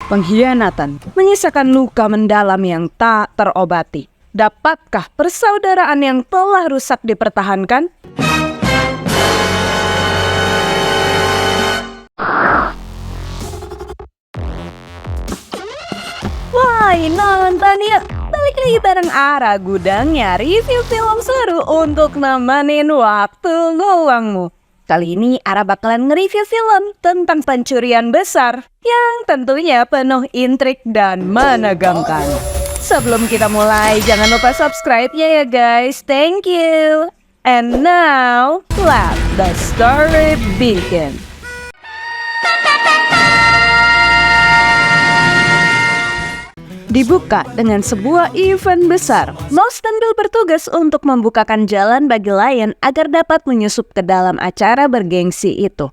Pengkhianatan menyisakan luka mendalam yang tak terobati. Dapatkah persaudaraan yang telah rusak dipertahankan? Wah, nonton yuk! Balik lagi bareng Ara, gudangnya review film seru untuk nemenin waktu luangmu. Kali ini Ara bakalan nge-review film tentang pencurian besar yang tentunya penuh intrik dan menegangkan. Sebelum kita mulai, jangan lupa subscribe ya guys. Thank you. And now, let the story begin. Dibuka dengan sebuah event besar. Mouse dan Bill bertugas untuk membukakan jalan bagi Lion agar dapat menyusup ke dalam acara bergengsi itu.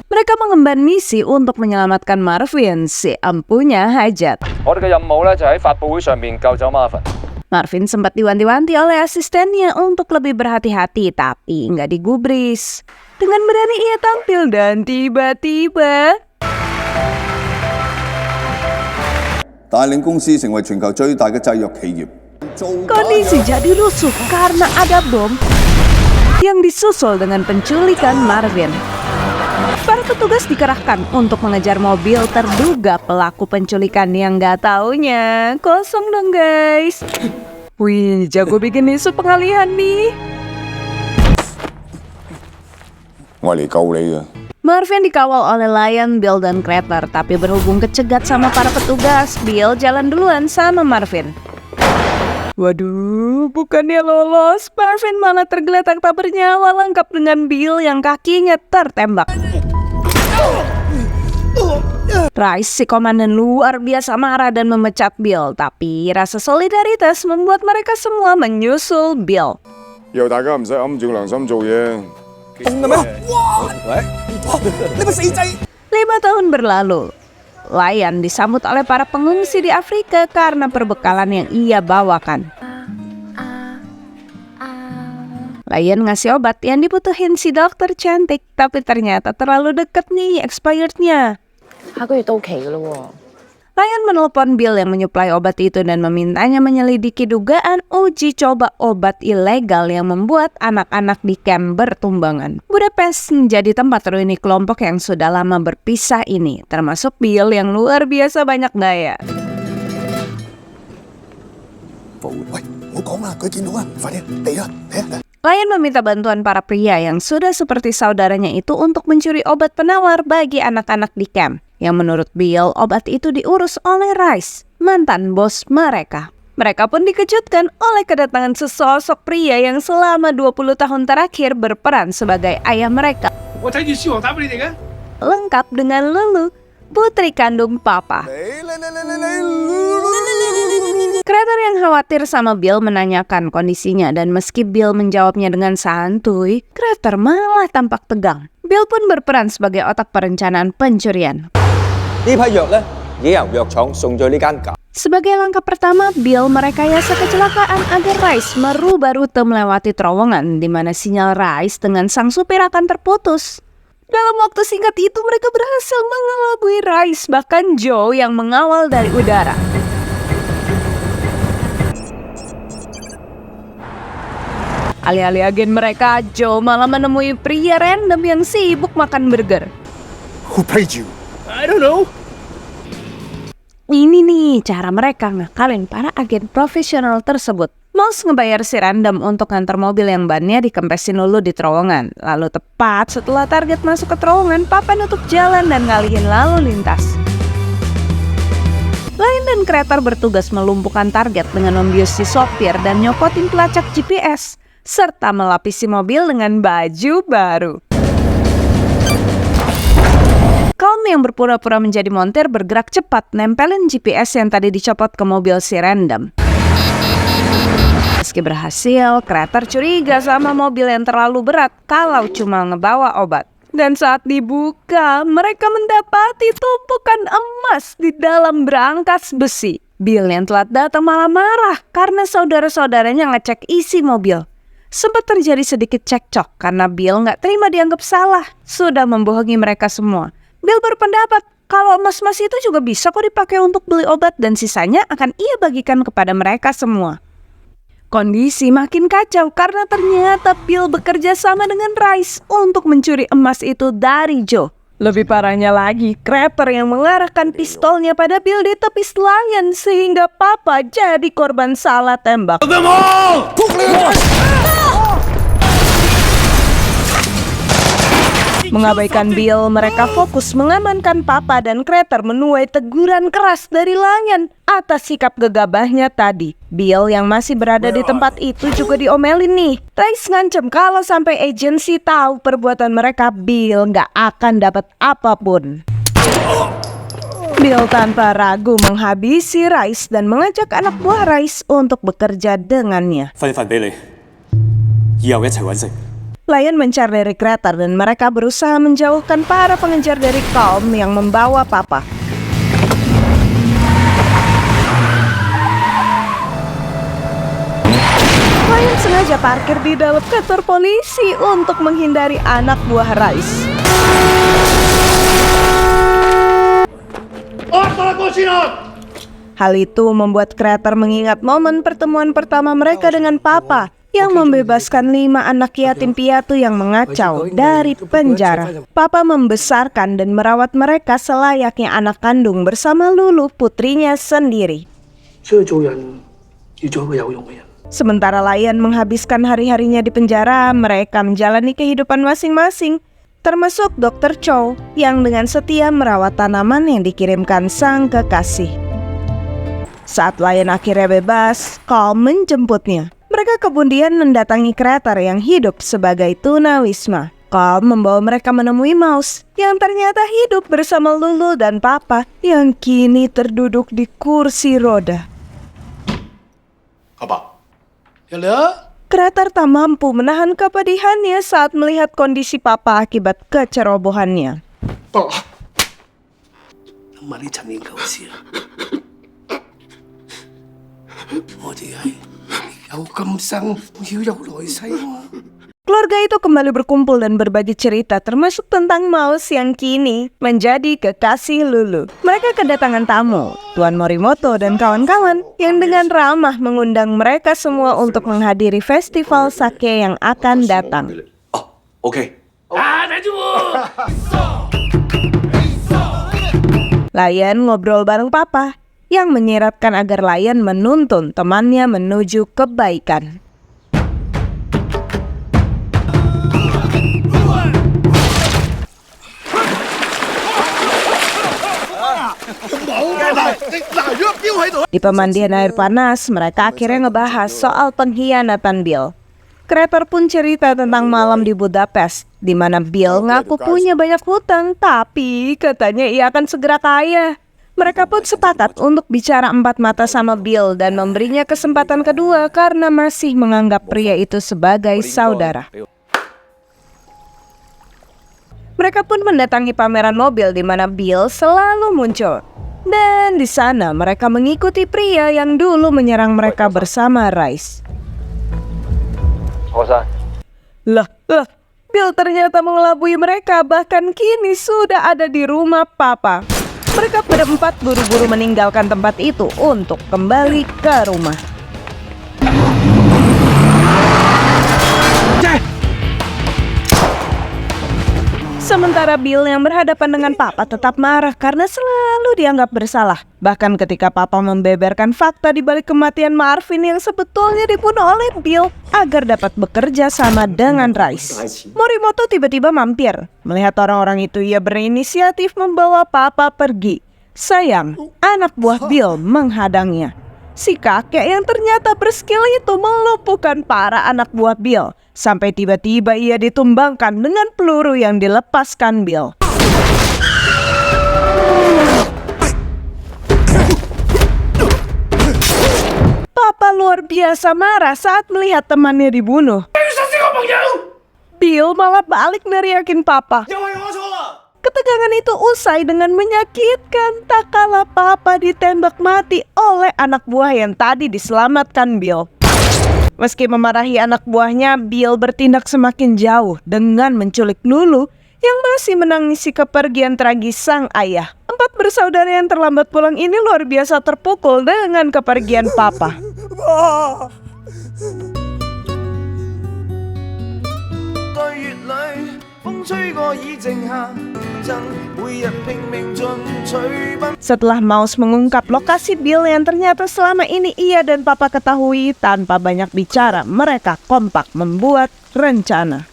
Mereka mengemban misi untuk menyelamatkan Marvin, si empunya hajat. Marvin sempat diwanti-wanti oleh asistennya untuk lebih berhati-hati, tapi nggak digubris. Dengan berani ia tampil dan tiba-tiba kondisi jadi rusuh karena ada bom yang disusul dengan penculikan Marvin. Para petugas dikerahkan untuk mengejar mobil terduga pelaku penculikan yang gak taunya kosong dong guys. Wih, jago bikin isu pengalihan nih. Marvin dikawal oleh Lion, Bill, dan Crater, tapi berhubung kecegat sama para petugas, Bill jalan duluan sama Marvin. Waduh, bukannya lolos, Marvin malah tergeletak tak bernyawa lengkap dengan Bill yang kakinya tertembak. Rice, si komandan luar biasa marah dan memecat Bill, tapi rasa solidaritas membuat mereka semua menyusul Bill. 5 tahun berlalu, Lion disambut oleh para pengungsi di Afrika karena perbekalan yang ia bawakan. Lion ngasih obat yang dibutuhin si dokter cantik, tapi ternyata terlalu deket nih expirednya. Lion menelpon Bill yang menyuplai obat itu dan memintanya menyelidiki dugaan uji coba obat ilegal yang membuat anak-anak di camp bertumbangan. Budapest menjadi tempat reuni kelompok yang sudah lama berpisah ini, termasuk Bill yang luar biasa banyak gaya. Lion meminta bantuan para pria yang sudah seperti saudaranya itu untuk mencuri obat penawar bagi anak-anak di camp. Yang menurut Bill, obat itu diurus oleh Rice, mantan bos mereka. Mereka pun dikejutkan oleh kedatangan sesosok pria yang selama 20 tahun terakhir berperan sebagai ayah mereka. Lengkap dengan Lulu, putri kandung papa. Crater yang khawatir sama Bill menanyakan kondisinya, dan meski Bill menjawabnya dengan santuy, Crater malah tampak tegang. Bill pun berperan sebagai otak perencanaan pencurian. Sebagai langkah pertama, Bill merekayasa kecelakaan agar Rice merubah rute melewati terowongan di mana sinyal Rice dengan sang supir akan terputus. Dalam waktu singkat itu mereka berhasil mengelabui Rice, bahkan Joe yang mengawal dari udara. Alih-alih agen mereka, Joe malah menemui pria random yang sibuk makan burger. Who paid you? I don't know. Ini nih cara mereka ngakalin para agen profesional tersebut. Mouse ngebayar si random untuk ngantar mobil yang bannya dikempesin Lulu di terowongan. Lalu tepat setelah target masuk ke terowongan, Papa nutup jalan dan ngalihin lalu lintas. Lion dan Crater bertugas melumpuhkan target dengan membius si sopir dan nyopotin pelacak GPS, serta melapisi mobil dengan baju baru. Kaum yang berpura-pura menjadi montir bergerak cepat nempelin GPS yang tadi dicopot ke mobil si random. Meski berhasil, Crater curiga sama mobil yang terlalu berat kalau cuma ngebawa obat. Dan saat dibuka, mereka mendapati tumpukan emas di dalam berangkas besi. Bill yang telat datang malah marah karena saudara-saudaranya ngecek isi mobil. Sempat terjadi sedikit cekcok karena Bill nggak terima dianggap salah. Sudah membohongi mereka semua. Bill berpendapat kalau emas-emas itu juga bisa kok dipakai untuk beli obat dan sisanya akan ia bagikan kepada mereka semua. Kondisi makin kacau karena ternyata Bill bekerja sama dengan Rice untuk mencuri emas itu dari Joe. Lebih parahnya lagi, Crater yang mengarahkan pistolnya pada Bill ditepis Lion sehingga Papa jadi korban salah tembak. Mengabaikan Bill, mereka fokus mengamankan Papa dan Crater menuai teguran keras dari Lion atas sikap gegabahnya tadi. Bill yang masih berada di tempat itu juga diomelin nih. Rice ngancem kalau sampai agensi tahu perbuatan mereka, Bill nggak akan dapat apapun. Bill tanpa ragu menghabisi Rice dan mengajak anak buah Rice untuk bekerja dengannya. Lion mencar dari Crater dan mereka berusaha menjauhkan para pengejar dari Calm yang membawa Papa. Lion sengaja parkir di dalam kantor polisi untuk menghindari anak buah Rice. Hal itu membuat Crater mengingat momen pertemuan pertama mereka dengan Papa yang membebaskan 5 anak yatim piatu yang mengacau dari penjara. Papa membesarkan dan merawat mereka selayaknya anak kandung bersama Lulu, putrinya sendiri. Sementara Lion menghabiskan hari-harinya di penjara, mereka menjalani kehidupan masing-masing, termasuk Dr. Chow yang dengan setia merawat tanaman yang dikirimkan sang kekasih. Saat Lion akhirnya bebas, Calm menjemputnya. Mereka kemudian mendatangi Crater yang hidup sebagai tunawisma. Calm membawa mereka menemui Mouse yang ternyata hidup bersama Lulu dan Papa yang kini terduduk di kursi roda. Crater tak mampu menahan kepedihannya saat melihat kondisi Papa akibat kecerobohannya. Keluarga itu kembali berkumpul dan berbagi cerita termasuk tentang Mouse yang kini menjadi kekasih Lulu. Mereka kedatangan tamu, Tuan Morimoto dan kawan-kawan yang dengan ramah mengundang mereka semua untuk menghadiri festival sake yang akan datang. Lion ngobrol bareng Papa yang menyiratkan agar Lion menuntun temannya menuju kebaikan. Di pemandian air panas, mereka akhirnya ngebahas soal pengkhianatan Bill. Crater pun cerita tentang malam di Budapest, di mana Bill ngaku punya banyak hutang, tapi katanya ia akan segera kaya. Mereka pun sepakat untuk bicara empat mata sama Bill dan memberinya kesempatan kedua karena masih menganggap pria itu sebagai saudara. Mereka pun mendatangi pameran mobil di mana Bill selalu muncul. Dan di sana mereka mengikuti pria yang dulu menyerang mereka bersama Rice. Lah, Bill ternyata mengelabui mereka, bahkan kini sudah ada di rumah Papa. Mereka berempat buru-buru meninggalkan tempat itu untuk kembali ke rumah. Sementara Bill yang berhadapan dengan Papa tetap marah karena selalu dianggap bersalah. Bahkan ketika Papa membeberkan fakta di balik kematian Marvin yang sebetulnya dibunuh oleh Bill agar dapat bekerja sama dengan Rice. Morimoto tiba-tiba mampir. Melihat orang-orang itu, ia berinisiatif membawa Papa pergi. Sayang, anak buah Bill menghadangnya. Si kakek yang ternyata berskill itu melumpuhkan para anak buah Bill, sampai tiba-tiba ia ditumbangkan dengan peluru yang dilepaskan Bill. Papa luar biasa marah saat melihat temannya dibunuh. Bill malah balik neriakin Papa. Ketegangan itu usai dengan menyakitkan tak kala Papa ditembak mati oleh anak buah yang tadi diselamatkan Bill. Meski memarahi anak buahnya, Bill bertindak semakin jauh dengan menculik Lulu yang masih menangisi kepergian tragis sang ayah. 4 bersaudara yang terlambat pulang ini luar biasa terpukul dengan kepergian papa. Setelah Mouse mengungkap lokasi Bill yang ternyata selama ini ia dan papa ketahui, tanpa banyak bicara, mereka kompak membuat rencana.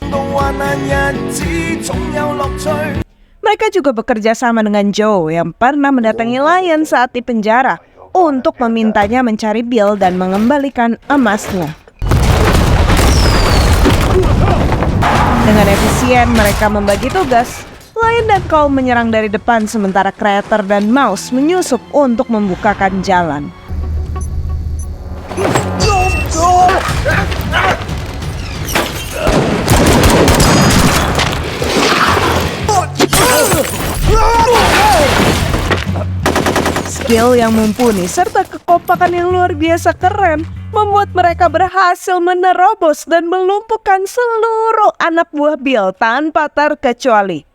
Mereka juga bekerja sama dengan Joe yang pernah mendatangi Lion saat di penjara untuk memintanya mencari Bill dan mengembalikan emasnya. Dengan efisien mereka membagi tugas. Lion dan Cole menyerang dari depan sementara Crater dan Mouse menyusup untuk membukakan jalan. Skill yang mumpuni serta kekompakan yang luar biasa keren membuat mereka berhasil menerobos dan melumpuhkan seluruh anak buah Bill tanpa terkecuali.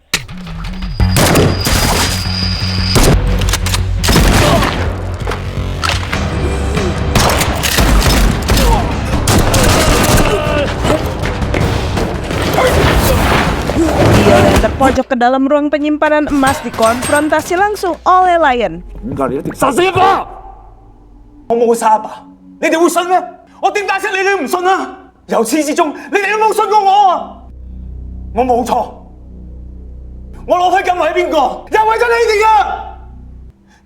Bill yang terpojok ke dalam ruang penyimpanan emas dikonfrontasi langsung oleh Lion. 點解你一定殺死一把？我冇殺一把，你哋會信咩？我點解釋你哋都唔信啊？由始至終，你哋都冇信過我啊！我冇錯，我攞批金係邊個？又係跟你哋噶，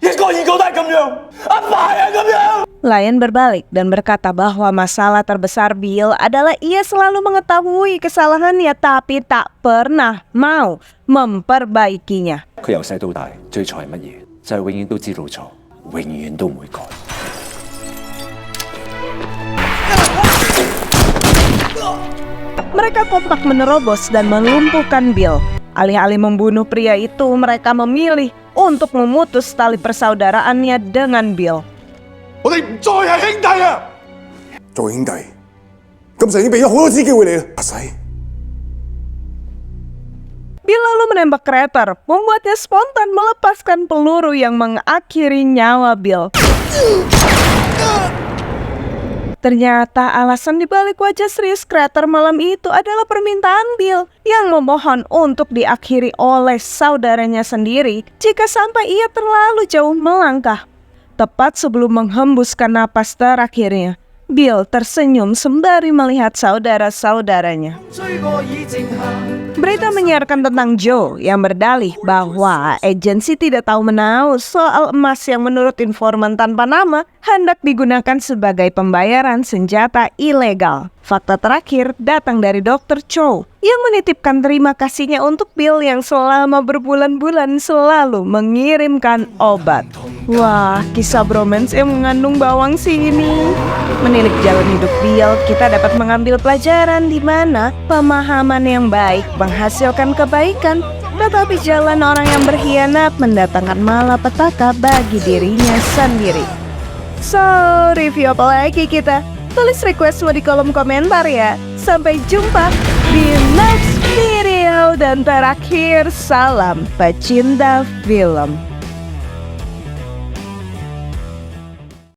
一個二個都係咁樣，阿爸係咁樣。 Lion berbalik dan berkata bahwa masalah terbesar Bill adalah ia selalu mengetahui kesalahannya tapi tak pernah mau memperbaikinya. 佢由細到大最錯係乜嘢？就係永遠都知道錯，永遠都唔會改。 Mereka kompak menerobos dan melumpuhkan Bill. Alih-alih membunuh pria itu, mereka memilih untuk memutus tali persaudaraannya dengan Bill. 我哋唔再係兄弟啊！做兄弟，今世已經俾咗好多次機會你啦，阿仔。 Bill lalu menembak Crater, membuatnya spontan melepaskan peluru yang mengakhiri nyawa Bill. Ternyata alasan dibalik wajah serius Crater malam itu adalah permintaan Bill yang memohon untuk diakhiri oleh saudaranya sendiri jika sampai ia terlalu jauh melangkah. Tepat sebelum menghembuskan napas terakhirnya, Bill tersenyum sembari melihat saudara-saudaranya. Berita menyiarkan tentang Joe yang berdalih bahwa agensi tidak tahu menahu soal emas yang menurut informan tanpa nama hendak digunakan sebagai pembayaran senjata ilegal. Fakta terakhir datang dari Dr. Cho yang menitipkan terima kasihnya untuk Bill yang selama berbulan-bulan selalu mengirimkan obat. Wah, kisah bromance yang mengandung bawang sini. Menilik jalan hidup Bill, kita dapat mengambil pelajaran di mana pemahaman yang baik menghasilkan kebaikan, tetapi jalan orang yang berkhianat mendatangkan malapetaka bagi dirinya sendiri. So, review apa lagi kita? Tulis requestmu di kolom komentar ya. Sampai jumpa di next video. Dan terakhir, salam pecinta film.